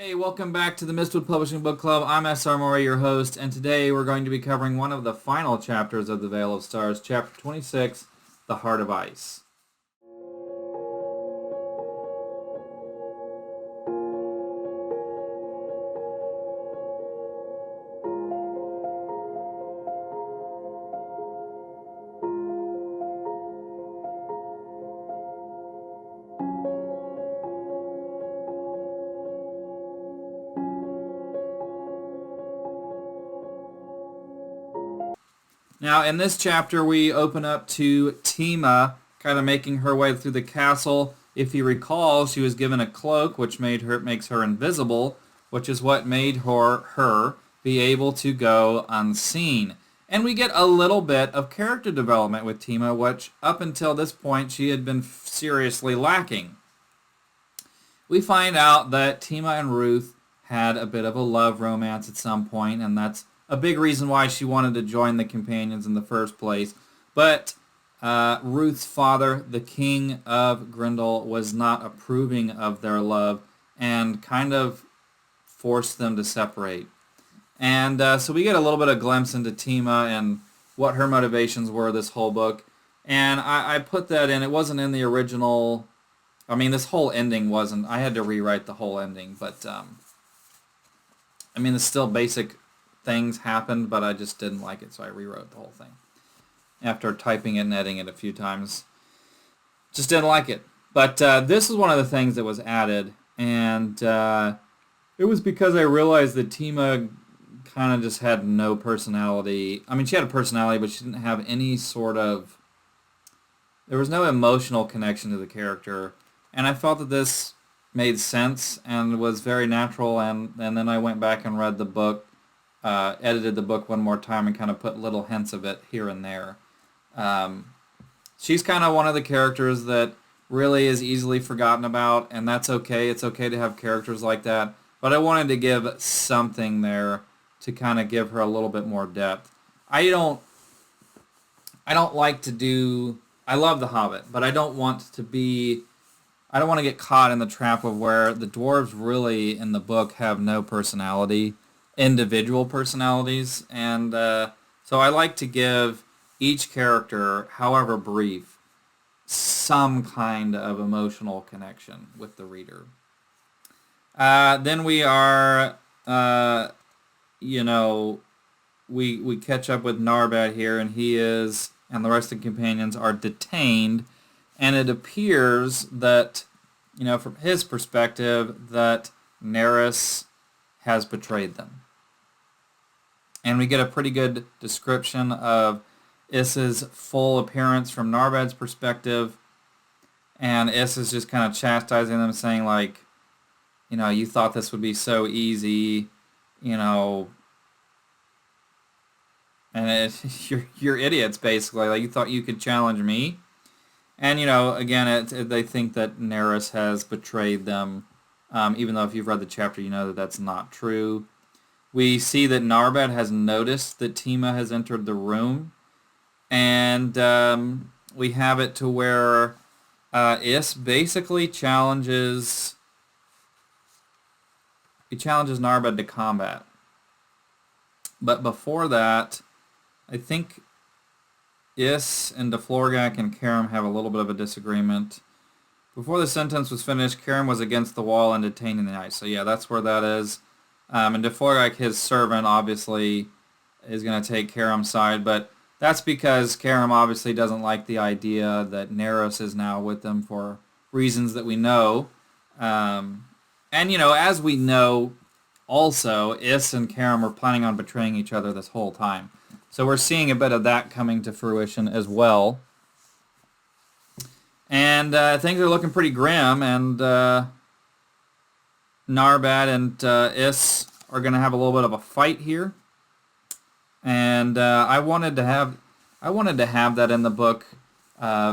Hey, welcome back to the Mistwood Publishing Book Club. I'm S.R. Mowry, your host, and today we're going to be covering one of the final chapters of The Veil of Stars, Chapter 26, The Heart of Ice. Now, in this chapter, we open up to Tima kind of making her way through the castle. If you recall, she was given a cloak, which makes her invisible, which is what made her be able to go unseen. And we get a little bit of character development with Tima, which up until this point she had been seriously lacking. We find out that Tima and Ruth had a bit of a love romance at some point, and that's a big reason why she wanted to join the companions in the first place. But Ruth's father, the king of Grendel, was not approving of their love and kind of forced them to separate. And so we get a little bit of glimpse into Tima and what her motivations were this whole book. And I put that in. It wasn't in the original. I mean, this whole ending wasn't. I had to rewrite the whole ending. But, I mean, it's still basic things happened, but I just didn't like it, so I rewrote the whole thing. After typing it and editing it a few times. Just didn't like it. But this is one of the things that was added, and it was because I realized that Tima kind of just had no personality. I mean, she had a personality, but she didn't have any sort of... There was no emotional connection to the character, and I felt that this made sense and was very natural, and then I went back and read the book, edited the book one more time and kind of put little hints of it here and there. She's kind of one of the characters that really is easily forgotten about, and that's okay. It's okay to have characters like that, but I wanted to give something there to kind of give her a little bit more depth. I don't like to do... I love The Hobbit, but I don't want to get caught in the trap of where the dwarves really in the book have no personality, individual personalities, and so I like to give each character, however brief, some kind of emotional connection with the reader. Then we are, we catch up with Narbad here, and he is, and the rest of the companions are detained, and it appears that, from his perspective, that Nerys has betrayed them. And we get a pretty good description of Issa's full appearance from Narbad's perspective. And Issa's just kind of chastising them, saying like, you thought this would be so easy, and you're idiots, basically. Like, you thought you could challenge me. And, again, they think that Nerys has betrayed them, even though if you've read the chapter, you know that that's not true. We see that Narbad has noticed that Tima has entered the room, and we have it to where Is basically challenges Narbad to combat. But before that, I think Is and DeFlorgak and Karam have a little bit of a disagreement. Before the sentence was finished, Karam was against the wall and detained in the ice. So yeah, that's where that is. And DeFlorgak, his servant, obviously is going to take Karam's side, but that's because Karam obviously doesn't like the idea that Nerys is now with them for reasons that we know. And, as we know, also, Is and Karam were planning on betraying each other this whole time. So we're seeing a bit of that coming to fruition as well. And things are looking pretty grim, and Narbad and Is are going to have a little bit of a fight here. And I wanted to have that in the book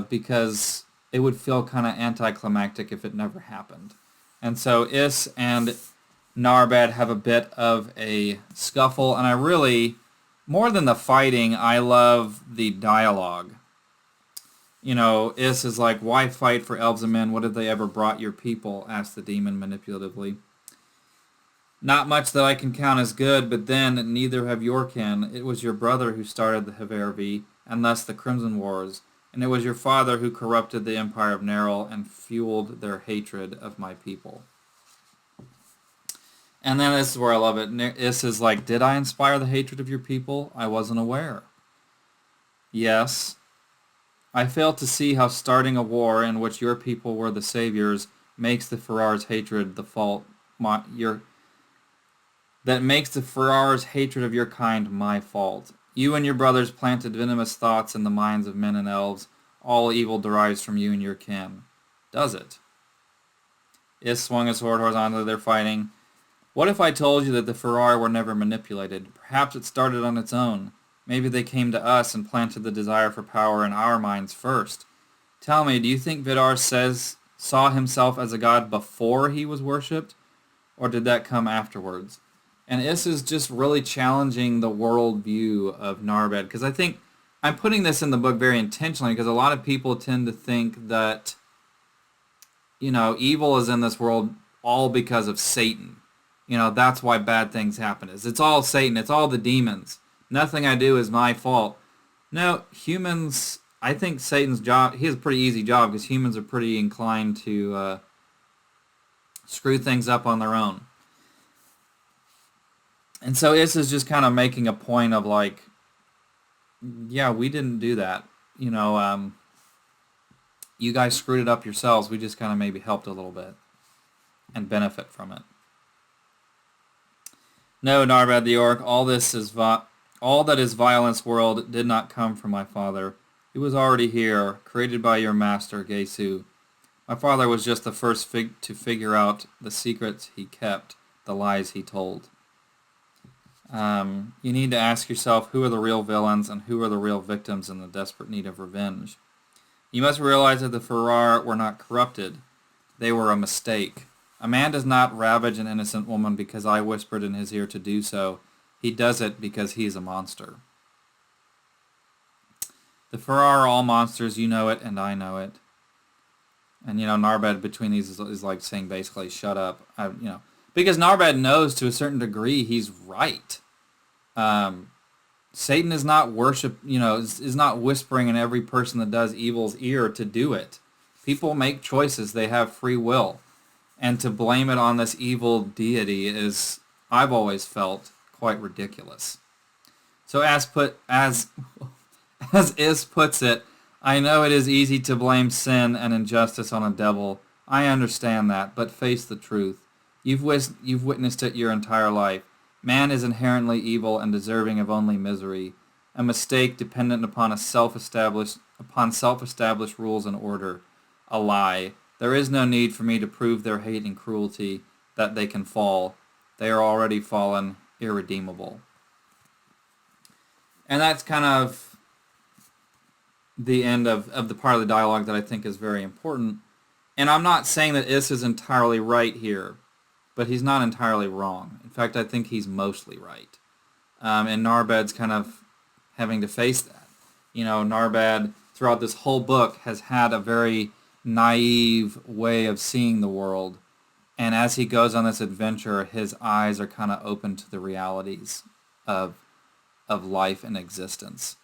because it would feel kind of anticlimactic if it never happened. And so Is and Narbad have a bit of a scuffle, and I really, more than the fighting, I love the dialogue. Is is like, "Why fight for elves and men? What have they ever brought your people?" asked the demon manipulatively. Not much that I can count as good, but then neither have your kin. It was your brother who started the Havervi, and thus the Crimson Wars, and it was your father who corrupted the empire of Neril and fueled their hatred of my people. And then this is where I love it. Is is like, did I inspire the hatred of your people? I wasn't aware. Yes, I fail to see how starting a war in which your people were the saviors makes the Ferrar's hatred the fault. That makes the Ferrar's hatred of your kind my fault. You and your brothers planted venomous thoughts in the minds of men and elves. All evil derives from you and your kin. Does it? Is swung his sword horizontally. They're fighting. What if I told you that the Ferrar were never manipulated? Perhaps it started on its own. Maybe they came to us and planted the desire for power in our minds first. Tell me, do you think Vidar saw himself as a god before he was worshipped? Or did that come afterwards? And this is just really challenging the worldview of Narbed, because I think I'm putting this in the book very intentionally, because a lot of people tend to think that, evil is in this world all because of Satan. That's why bad things happen. It's all Satan. It's all the demons. Nothing I do is my fault. No, humans, I think Satan's job, he has a pretty easy job, because humans are pretty inclined to screw things up on their own. And so this is just kind of making a point of like, yeah, we didn't do that. You guys screwed it up yourselves. We just kind of maybe helped a little bit and benefit from it. No, Narbad the Orc, all that is violence world did not come from my father. He was already here, created by your master, Gesu. My father was just the first to figure out the secrets he kept, the lies he told. You need to ask yourself who are the real villains and who are the real victims in the desperate need of revenge. You must realize that the Ferrar were not corrupted. They were a mistake. A man does not ravage an innocent woman because I whispered in his ear to do so. He does it because he is a monster. The Ferrar are all monsters. You know it, and I know it. And, Narbad between these is like saying basically, shut up. Because Narbad knows to a certain degree he's right. Satan is not is not whispering in every person that does evil's ear to do it. People make choices. They have free will. And to blame it on this evil deity is, I've always felt, quite ridiculous. So as Is puts it, I know it is easy to blame sin and injustice on a devil. I understand that, but face the truth. You've witnessed it your entire life. Man is inherently evil and deserving of only misery. A mistake dependent upon self-established rules and order. A lie. There is no need for me to prove their hate and cruelty, that they can fall. They are already fallen, irredeemable. And that's kind of the end of the part of the dialogue that I think is very important. And I'm not saying that Is is entirely right here, but he's not entirely wrong. In fact, I think he's mostly right. And Narbad's kind of having to face that. Narbad, throughout this whole book, has had a very naive way of seeing the world. And as he goes on this adventure, his eyes are kind of open to the realities of life and existence.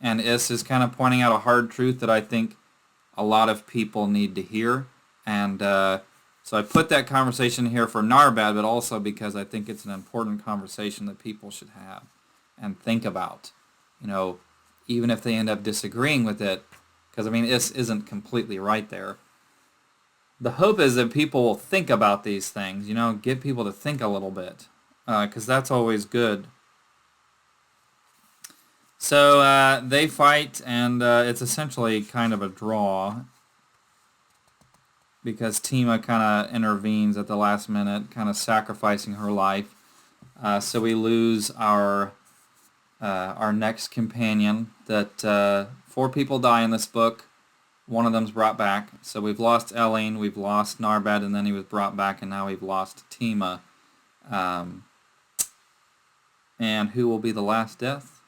And Is is kind of pointing out a hard truth that I think a lot of people need to hear. And so I put that conversation here for Narbad, but also because I think it's an important conversation that people should have and think about. Even if they end up disagreeing with it, because Is isn't completely right there. The hope is that people will think about these things, get people to think a little bit, because that's always good. So they fight, and it's essentially kind of a draw, because Tima kind of intervenes at the last minute, kind of sacrificing her life. So we lose our next companion. That 4 people die in this book. One of them's brought back. So we've lost Eileen, we've lost Narbad, and then he was brought back, and now we've lost Tima. And who will be the last death?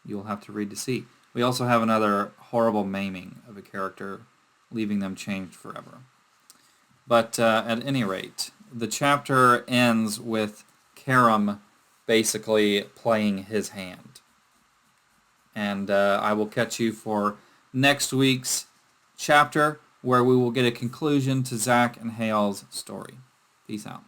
You'll have to read to see. We also have another horrible maiming of a character, leaving them changed forever. But at any rate, the chapter ends with Karam basically playing his hand. And I will catch you for next week's chapter, where we will get a conclusion to Zach and Hale's story. Peace out.